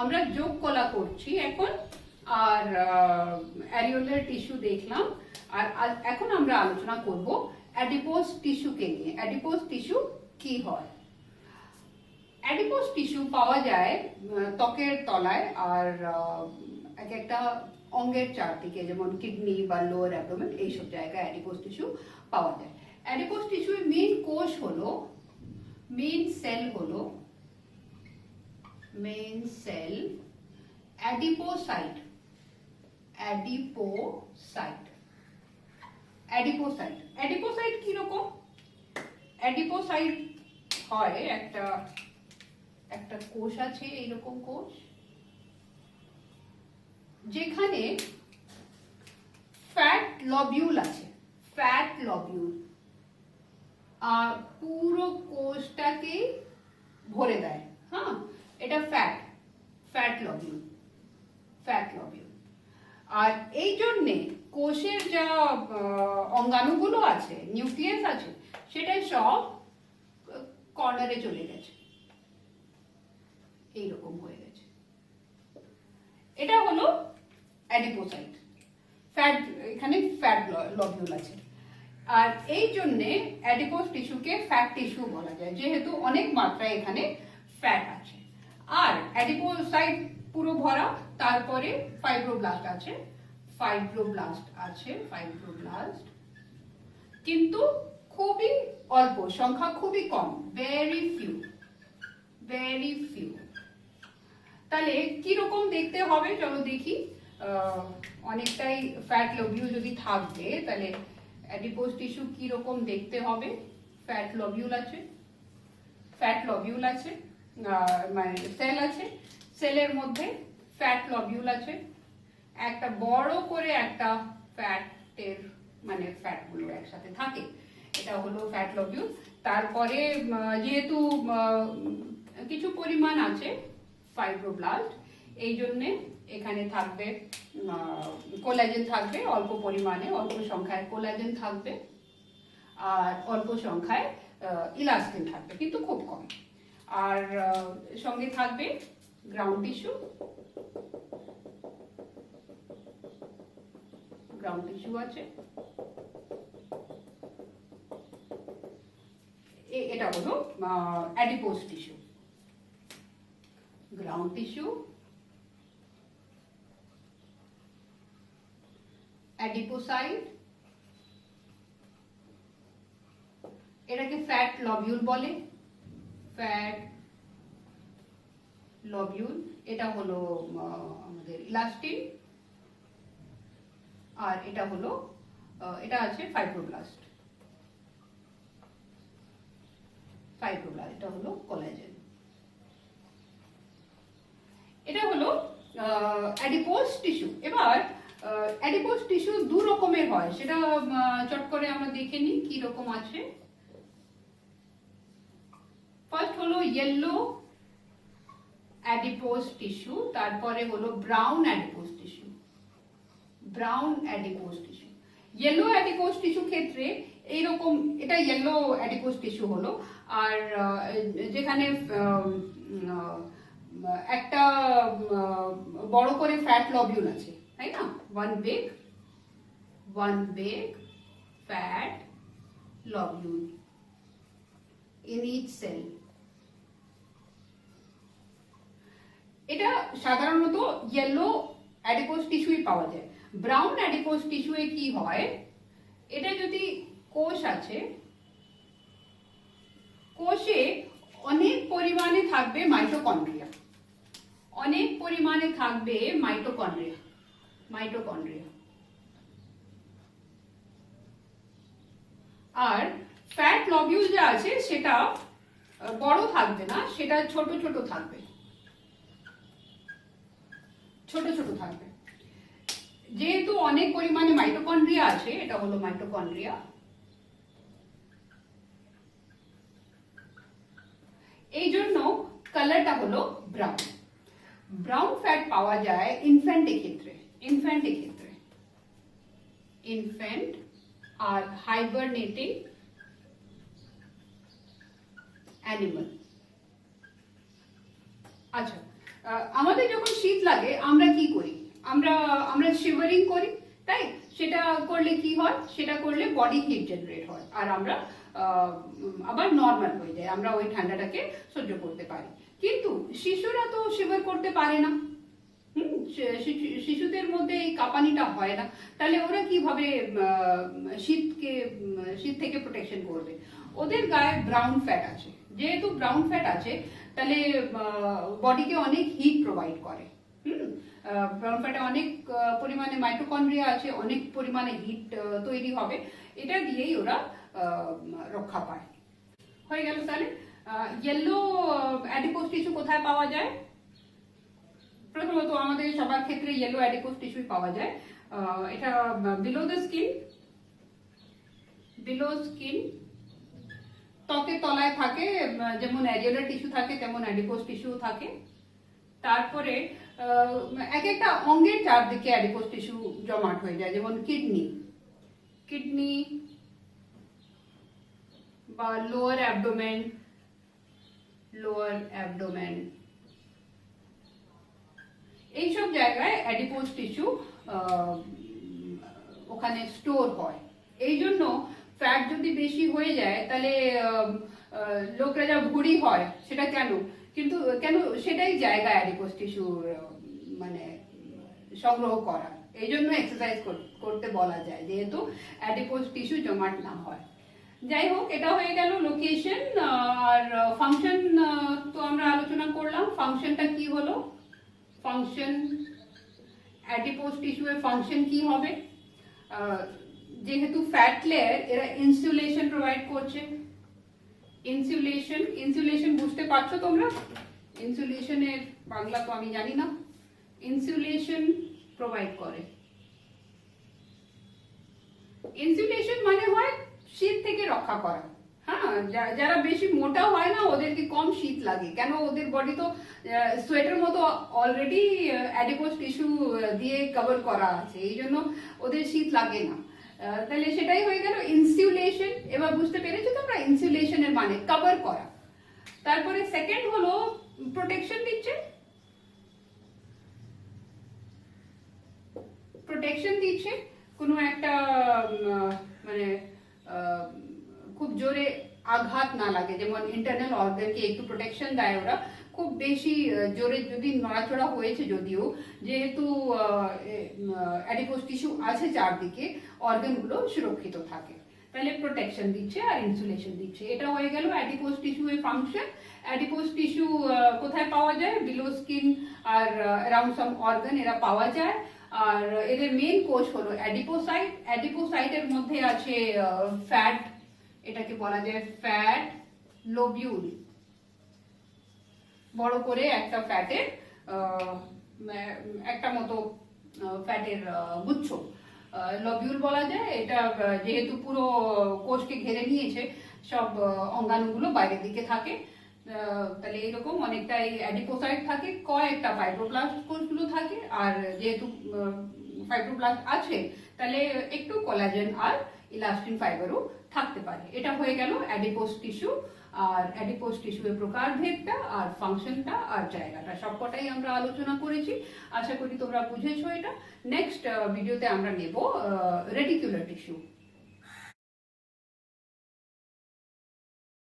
আমরা যোগ কলা করছি এখন, আর অ্যারিওলার টিস্যু দেখলাম, আর এখন আমরা আলোচনা করব অ্যাডিপোজ টিস্যুকে নিয়ে। অ্যাডিপোজ টিস্যু কি হয়? অ্যাডিপোজ টিস্যু পাওয়া যায় ত্বকের তলায় আর এক একটা অঙ্গের চারদিকে, যেমন কিডনি বা লোয়ার অ্যাবডোমেন, এইসব জায়গায় অ্যাডিপোজ টিস্যু পাওয়া যায়। অ্যাডিপোজ টিস্যুর মেইন কোষ হলো, মেইন সেল হলো, মেইন সেল অ্যাডিপোসাইট। অ্যাডিপোসাইট, অ্যাডিপোসাইট। অ্যাডিপোসাইট কি রকম? অ্যাডিপোসাইট হয় একটা একটা কোষ আছে, এইরকম কোষ, যেখানে ফ্যাট লবিউল আছে। ফ্যাট লবিউল আর পুরো কোষটাকে ভরে দেয়। হ্যাঁ, এটা ফ্যাট লবিউল, ফ্যাট লবিউল। আর এই জন্যে কোষের যা অঙ্গাণুগুলো আছে, নিউক্লিয়াস আছে, সেটা সব কর্নারে চলে গেছে, এইরকম হয়ে গেছে। এটা হলো অ্যাডিপোসাইট। ফ্যাট, এখানে ফ্যাট লবিউল আছে। আর এই জন্যে অ্যাডিপোজ টিস্যুকে ফ্যাট টিস্যু বলা যায়, যেহেতু অনেক মাত্রায় এখানে ফ্যাট আছে। আর অ্যাডিপোসাইট পুরো ভরা, তারপরে ফাইব্রোব্লাস্ট আছে, ফাইব্রোব্লাস্ট, কিন্তু খুবই অল্প সংখ্যা, খুবই কম, ভেরি ফিউ। তাহলে কিরকম দেখতে হবে চলো দেখি। অনেকটাই ফ্যাট লবিউল যদি থাকবে, তাহলে অ্যাডিপোজ টিস্যু কিরকম দেখতে হবে? ফ্যাট লবিউল আছে, মানে সেল আছে, সেলের মধ্যে ফ্যাট লবিউল আছে, একটা বড় করে একটা ফ্যাটের, মানে ফ্যাটগুলো একসাথে থাকে, এটা হলো ফ্যাট লবিউল। তারপরে যেহেতু কিছু পরিমাণ আছে ফাইব্রোব্লাস্ট, এই জন্যে এখানে থাকবে কোলাজেন, থাকবে অল্প পরিমাণে, অল্প সংখ্যায় কোলাজেন থাকবে, আর অল্প সংখ্যায় ইলাস্টিন থাকবে, কিন্তু খুব কম। আর সঙ্গে থাকবে গ্রাউন্ড টিস্যু আছে। এটা হলো অ্যাডিপোজ টিস্যু। গ্রাউন্ড টিস্যু, অ্যাডিপোসাইট, এটাকে ফ্যাট লবিউল বলে, ফ্যাট লবিউল। এটা হলো আমাদের ইলাস্টিন, আর এটা হলো এটা আছে ফাইব্রোব্লাস্ট, এটা হলো কোলাজেন। এটা হলো অ্যাডিপোজ টিস্যু। এবার অ্যাডিপোজ টিস্যু দু রকমের হয়, সেটা চট করে আমরা দেখে নিই কি রকম আছে। ফার্স্ট হলো ইয়েলো অ্যাডিপোজ টিস্যু, তারপরে হলো brown adipose tissue. Yellow adipose tissue ক্ষেত্রে এইরকম, এটা ইয়েলো অ্যাডিপোজ টিস্যু হলো, আর যেখানে একটা বড় করে ফ্যাট লবিউল আছে, তাই না? One big fat lobule in each cell. এটা সাধারণত ইয়েলো অ্যাডিপোজ টিস্যুই পাওয়া যায়। ব্রাউন অ্যাডিপোজ টিস্যুয়ে কি হয়, এটা যদি কোষ আছে, কোষে অনেক পরিমাণে থাকবে মাইটোকন্ড্রিয়া, আর ফ্যাট লবিউল যা আছে সেটা বড় থাকবে না, সেটা ছোট ছোট থাকবে। যেহেতু অনেক পরিমাণে মাইটোকন্ড্রিয়া আছে, এটা হলো মাইটোকন্ড্রিয়া। এই জন্য কালারটা হলো ব্রাউন। ব্রাউন ফ্যাট পাওয়া যায় ইনফ্যান্টের ক্ষেত্রে, ইনফ্যান্ট আর হাইবারনেটিং অ্যানিমাল। আচ্ছা, আমাদের যখন শীত লাগে আমরা কি করি, আমরা আমরা শিভারিং করি, তাই সেটা করলে কি হয়, সেটা করলে বডি হিট জেনারেট হয় আর আমরা আবার নর্মাল হয়ে যায়, আমরা ওই ঠান্ডাটাকে সহ্য করতে পারি। কিন্তু শিশুরা তো শিভার করতে পারে না, শিশুদের মধ্যে এই কাঁপানিটা হয় না, তাহলে ওরা কিভাবে শীত থেকে প্রোটেকশন করবে? ওদের গায়ে ব্রাউন ফ্যাট আছে, যেহেতু ব্রাউন ফ্যাট আছে তাহলে বডিকে অনেক হিট প্রোভাইড করে। ব্রাউন ফ্যাটে অনেক পরিমাণে মাইটোকন্ড্রিয়া আছে, অনেক পরিমাণে হিট তৈরি হবে, এটা দিয়েই ওরা রক্ষা পায়। হয়ে গেল। তাহলে ইয়েলো অ্যাডিপোজ টিস্যু কোথায় পাওয়া যায়? প্রথমত আমাদের সবার ক্ষেত্রে ইয়েলো অ্যাডিপোজ টিস্যু পাওয়া যায়, এটা below the skin, below skin ত্বকের তলায় থাকে, যেমন অ্যারিওলার টিস্যু থাকে তেমন অ্যাডিপোজ টিস্যু থাকে। তারপরে এক একটা অঙ্গের চারদিকে অ্যাডিপোজ টিস্যু জমাট হয়ে যায়, যেমন কিডনি, কিডনি বা লোয়ার অ্যাবডোমেন, লোয়ার অ্যাবডোমেন, এইসব জায়গায় অ্যাডিপোজ টিস্যু ওখানে স্টোর হয়। এই জন্য ফ্যাট যদি বেশি হয়ে যায় তাহলে লোকরা যা ভুঁড়ি হয় সেটা কেন সেটাই জায়গা অ্যাডিপোজ টিস্যু মানে সংগ্রহ করা। এই জন্য এক্সারসাইজ করতে বলা যায়, যেহেতু অ্যাডিপোজ টিস্যু জমাট না হয়। যাই হোক, এটা হয়ে গেল লোকেশন। আর ফাংশন তো আমরা আলোচনা করলাম। ফাংশনটা কি হলো? ফাংশন, অ্যাডিপোজ টিস্যু এর ফাংশন কি হবে? যেহেতু ফ্যাট লেয়ার, এরা ইনসুলেশন প্রোভাইড করছে। ইনসুলেশন, ইনসুলেশন বুঝতে পারছো তোমরা? ইনসুলেশনের বাংলা তো আমি জানি না। ইনসুলেশন প্রোভাইড করে। ইনসুলেশন মানে হয় শীত থেকে রক্ষা করা। হ্যাঁ, যারা বেশি মোটা হয় না ওদেরকে কম শীত লাগে, কেন ওদের বডি তো সোয়েটার মতো অলরেডি অ্যাডিপোজ টিস্যু দিয়ে কভার করা আছে, এই জন্য ওদের শীত লাগে না। তাহলে সেটাই হয়ে গেল ইনসুলেশন। এবার বুঝতে পেরেছো তোমরা ইনসুলেশনের মানে কভার করা। তারপরে সেকেন্ড হলো প্রোটেকশন দিচ্ছে। প্রোটেকশন দিচ্ছে কোনো একটা মানে খুব জোরে আঘাত না লাগে, যেমন ইন্টারনাল অর্গানকে একটু প্রোটেকশন দেয় ওরা। খুব বেশি জোরে যদি নড়াচড়া হয়েছে, যদিও যেহেতু অ্যাডিপোজ টিস্যু আছে চারদিকে, অর্গানগুলো সুরক্ষিত থাকে, তাহলে প্রোটেকশন দিচ্ছে আর ইনসুলেশন দিচ্ছে। এটা হয়ে গেল অ্যাডিপোজ টিস্যু এর ফাংশন। অ্যাডিপোজ টিস্যু কোথায় পাওয়া যায়? বিলো স্কিন আর অ্যারাউন্ড সাম অর্গান এরা পাওয়া যায়। আর এদের মেন কোষ হলো অ্যাডিপোসাইট। অ্যাডিপোসাইটের মধ্যে আছে ফ্যাট, এটাকে বলা যায় ফ্যাট লোবিউল, বড় করে একটা ফ্যাটের একটা মতো ফ্যাটের গুচ্ছ লবিউল বলা যায়। এটা যেহেতু পুরো কোষকে ঘিরে নিয়েছে, সব অঙ্গাণুগুলো বাইরের দিকে থাকে, তাহলে এরকম অনেকটাই অ্যাডিপোসাইট থাকে, কয়েকটা ফাইব্রোব্লাস্ট কোষগুলো থাকে। আর যেহেতু ফাইব্রোব্লাস্ট আছে তাহলে একটু কোলাজেন আর ইলাস্টিন ফাইবারও থাকতে পারে। এটা হয়ে গেল অ্যাডিপোজ টিস্যু। আর অ্যাডিপোজ টিস্যুর প্রকারভেদটা আর ফাংশনটা আর জায়গাটা সবকটাই আমরা আলোচনা করেছি। আশা করি তোমরা বুঝেছো এটা। নেক্সট ভিডিওতে আমরা নেব রেটিকুলার টিস্যু।